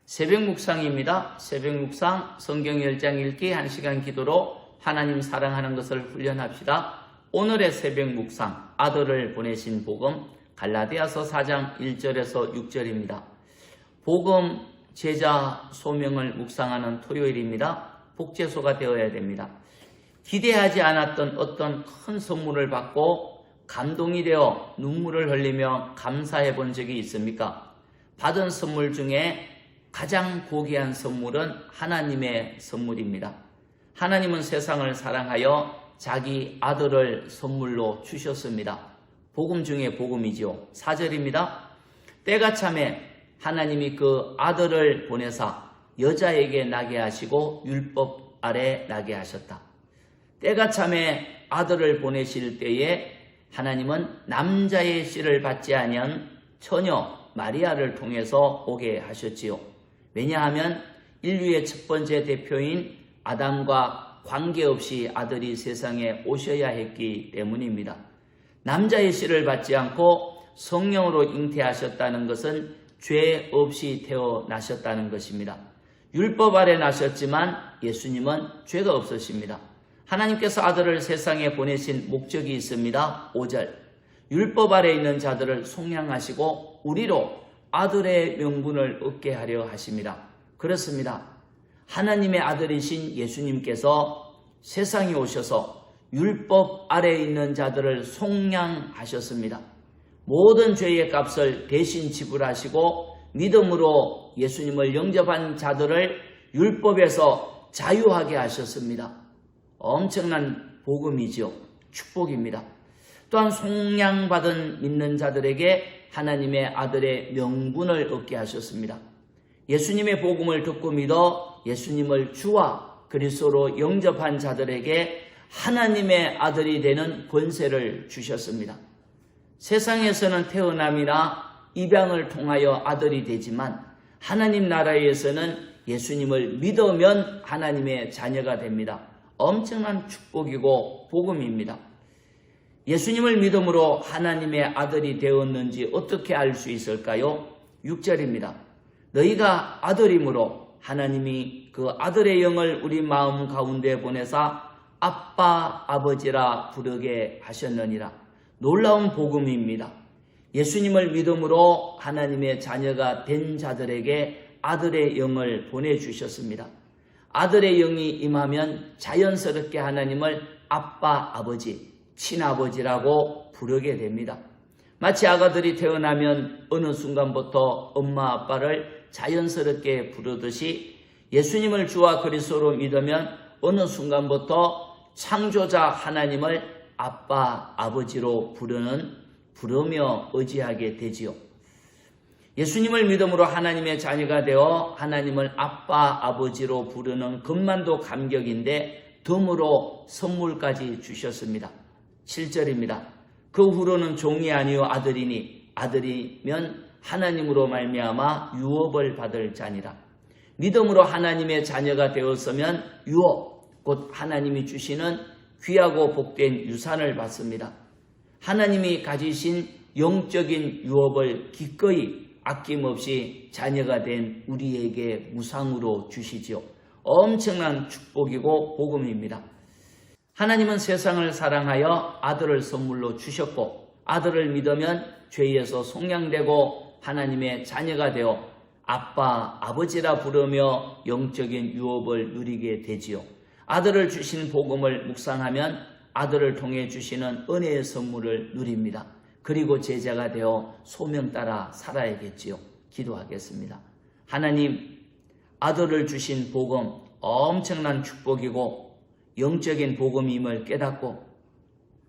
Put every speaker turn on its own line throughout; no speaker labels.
새벽 묵상입니다. 새벽 묵상 성경 10장 읽기 1시간 기도로 하나님 사랑하는 것을 훈련합시다. 오늘의 새벽 묵상 아들을 보내신 복음 갈라디아서 4장 1절에서 6절입니다. 복음 제자 소명을 묵상하는 토요일입니다. 복제소가 되어야 됩니다. 기대하지 않았던 어떤 큰 선물을 받고 감동이 되어 눈물을 흘리며 감사해 본 적이 있습니까? 받은 선물 중에 가장 고귀한 선물은 하나님의 선물입니다. 하나님은 세상을 사랑하여 자기 아들을 선물로 주셨습니다. 복음 중에 복음이지요. 4절입니다. 때가 참에 하나님이 그 아들을 보내사 여자에게 나게 하시고 율법 아래 나게 하셨다. 때가 참에 아들을 보내실 때에 하나님은 남자의 씨를 받지 아니한 처녀 마리아를 통해서 오게 하셨지요. 왜냐하면 인류의 첫 번째 대표인 아담과 관계없이 아들이 세상에 오셔야 했기 때문입니다. 남자의 씨를 받지 않고 성령으로 잉태하셨다는 것은 죄 없이 태어나셨다는 것입니다. 율법 아래 나셨지만 예수님은 죄가 없으십니다. 하나님께서 아들을 세상에 보내신 목적이 있습니다. 5절 율법 아래 있는 자들을 속량하시고 우리로 아들의 명분을 얻게 하려 하십니다. 그렇습니다. 하나님의 아들이신 예수님께서 세상에 오셔서 율법 아래 있는 자들을 속량하셨습니다. 모든 죄의 값을 대신 지불하시고 믿음으로 예수님을 영접한 자들을 율법에서 자유하게 하셨습니다. 엄청난 복음이죠. 축복입니다. 또한 속량받은 믿는 자들에게 하나님의 아들의 명분을 얻게 하셨습니다. 예수님의 복음을 듣고 믿어 예수님을 주와 그리스도로 영접한 자들에게 하나님의 아들이 되는 권세를 주셨습니다. 세상에서는 태어남이나 입양을 통하여 아들이 되지만 하나님 나라에서는 예수님을 믿으면 하나님의 자녀가 됩니다. 엄청난 축복이고 복음입니다. 예수님을 믿음으로 하나님의 아들이 되었는지 어떻게 알 수 있을까요? 6절입니다. 너희가 아들이므로 하나님이 그 아들의 영을 우리 마음 가운데 보내사 아빠 아버지라 부르게 하셨느니라. 놀라운 복음입니다. 예수님을 믿음으로 하나님의 자녀가 된 자들에게 아들의 영을 보내주셨습니다. 아들의 영이 임하면 자연스럽게 하나님을 아빠 아버지 친아버지라고 부르게 됩니다. 마치 아가들이 태어나면 어느 순간부터 엄마 아빠를 자연스럽게 부르듯이 예수님을 주와 그리스도로 믿으면 어느 순간부터 창조자 하나님을 아빠 아버지로 부르며 의지하게 되지요. 예수님을 믿음으로 하나님의 자녀가 되어 하나님을 아빠 아버지로 부르는 것만도 감격인데 덤으로 선물까지 주셨습니다. 7절입니다. 그 후로는 종이 아니요 아들이니 아들이면 하나님으로 말미암아 유업을 받을 자니라. 믿음으로 하나님의 자녀가 되었으면 유업 곧 하나님이 주시는 귀하고 복된 유산을 받습니다. 하나님이 가지신 영적인 유업을 기꺼이 아낌없이 자녀가 된 우리에게 무상으로 주시지요. 엄청난 축복이고 복음입니다. 하나님은 세상을 사랑하여 아들을 선물로 주셨고 아들을 믿으면 죄에서 속량되고 하나님의 자녀가 되어 아빠, 아버지라 부르며 영적인 유업을 누리게 되지요. 아들을 주신 복음을 묵상하면 아들을 통해 주시는 은혜의 선물을 누립니다. 그리고 제자가 되어 소명 따라 살아야겠지요. 기도하겠습니다. 하나님, 아들을 주신 복음 엄청난 축복이고 영적인 복음임을 깨닫고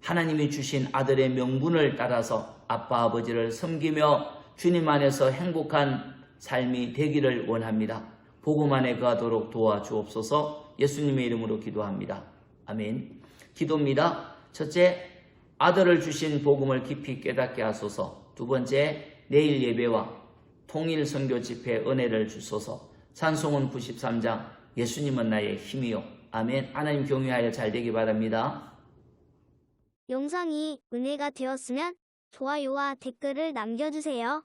하나님이 주신 아들의 명분을 따라서 아빠 아버지를 섬기며 주님 안에서 행복한 삶이 되기를 원합니다. 복음 안에 거하도록 도와주옵소서. 예수님의 이름으로 기도합니다. 아멘. 기도입니다. 첫째, 아들을 주신 복음을 깊이 깨닫게 하소서. 두 번째, 내일 예배와 통일 선교 집회 은혜를 주소서. 찬송은 93장 예수님은 나의 힘이요. 아멘. 하나님 경외하여 잘 되기 바랍니다.
영상이 은혜가 되었으면 좋아요와 댓글을 남겨주세요.